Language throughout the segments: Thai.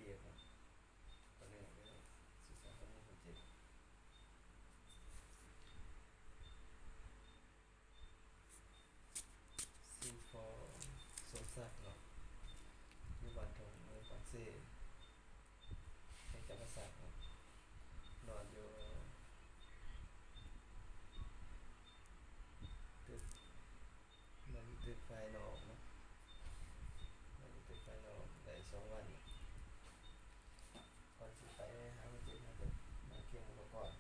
ปีครับตอนนี้ก็ศึกษาข้อมูลคนเจ็บซีฟอร์สมศักดิ์เนาะอยู่บ้านทงเมืองปากเซ่ในจังหวัดสระครับนอนอยู่ตึกมันตึกไฟนอกเนาะมันตึกไฟนอกได้2 วันก่อนที่ไปหาคนเจ็บมาจะมาเก็บอุปกรณ์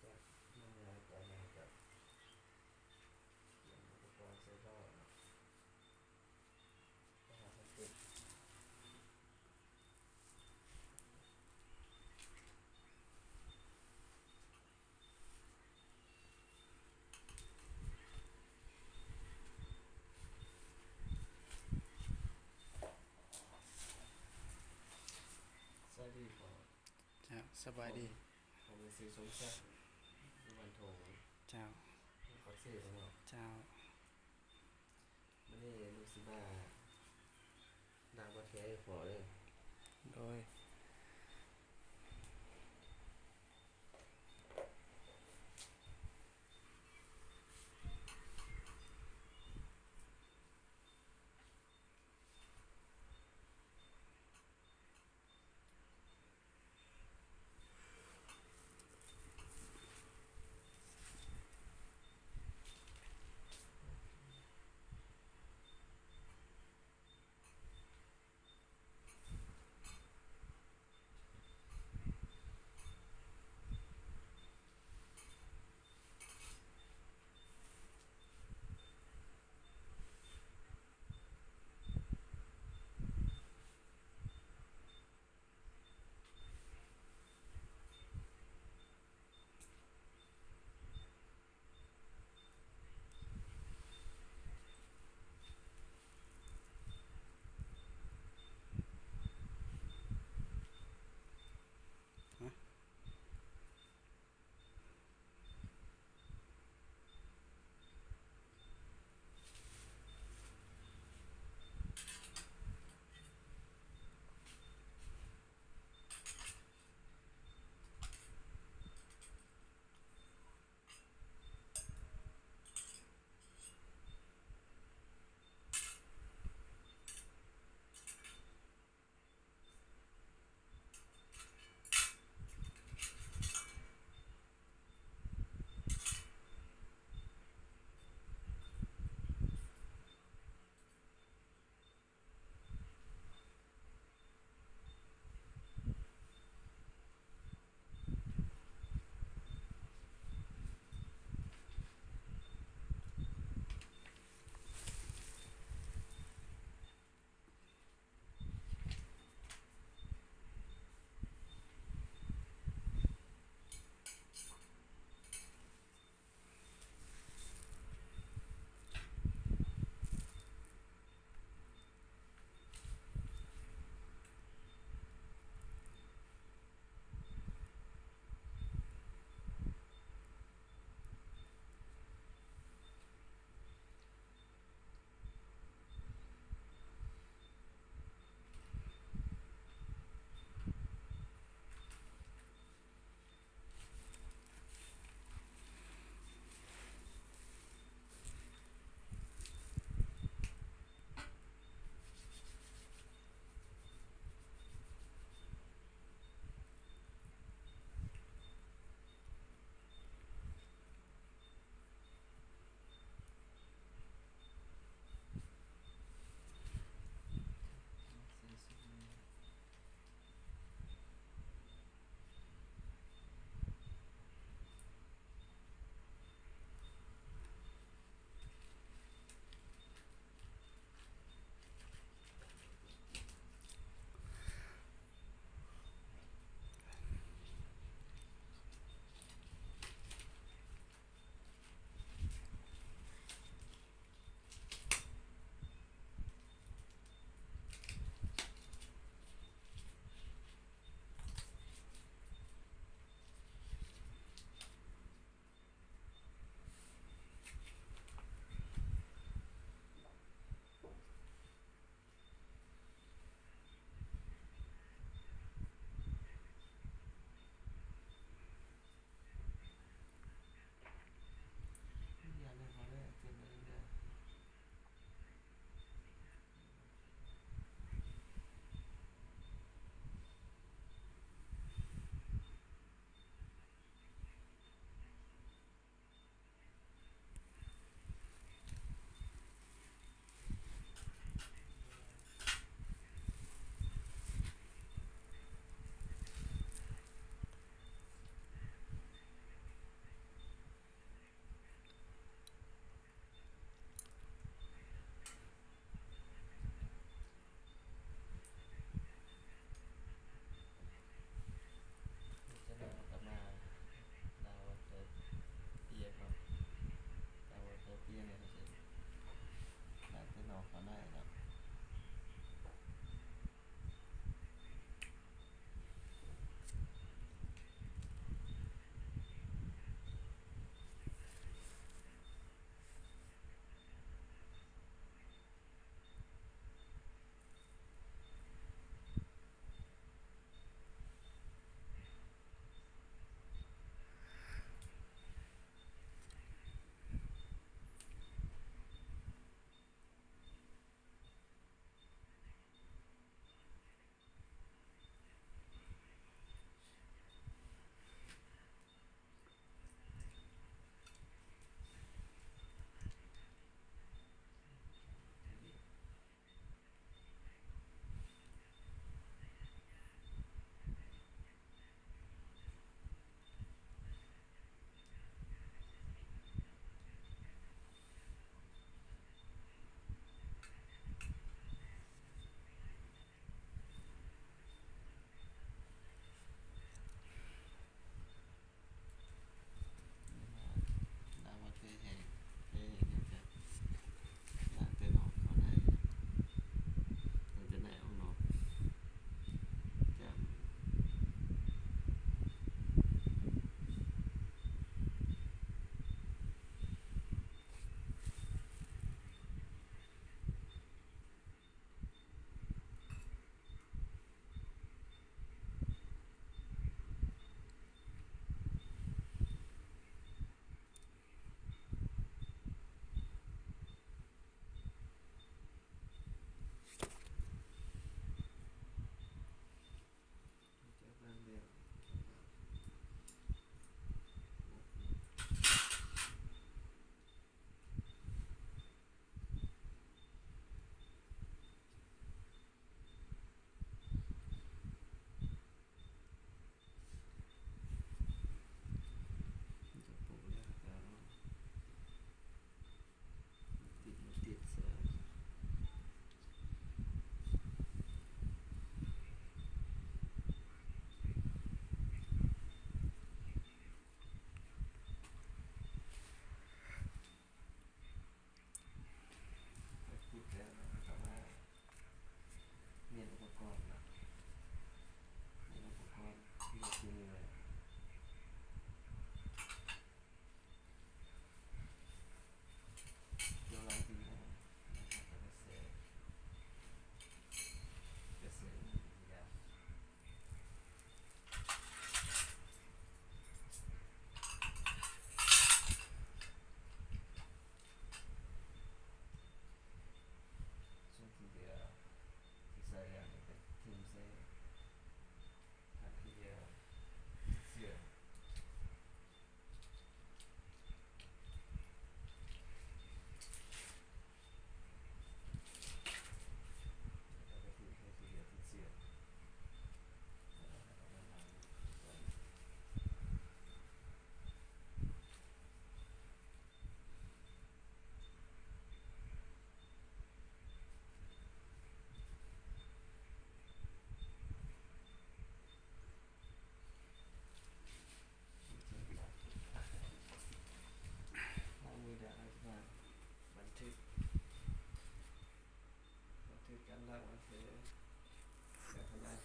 จากนั่งงานต่อมากับเก็บอุปกรณ์เซฟท่อเนาะไปหาคนเจ็บสวัสดีครับ เจ้าสบายดีผมเป็นซื้อสมศักดิ์อยู่บ้านทงเจ้าปักเซ่เนาะ เจ้ามันนี่ลูกศิษย์นางประเทศขอเลยโดย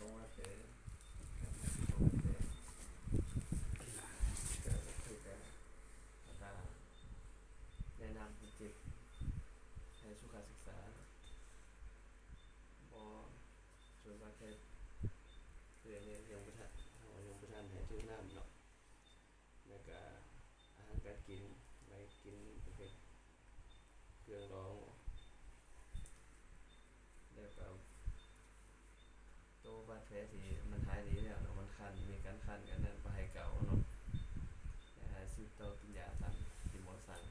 รงวัดแผลการทำตรงวัดแผลก็คือการแนะนำให้เจ็บให้สุขศึกษาบ่ช่วยวัดแผลเพื่อเนี่ยยังบ่ทันเอายังบ่ทันให้ถึงน้ำเนาะแล้วก็อาหารการกินไว้กินประเภทเครื่องรองแล้วก็ตัวบาดแผลที่มันหายดีแล้วเนาะมันคันมีการคันกันนั่นบ่ให้เก่าเนาะให้หายสุดต่อกินยาตามที่หมอสั่ง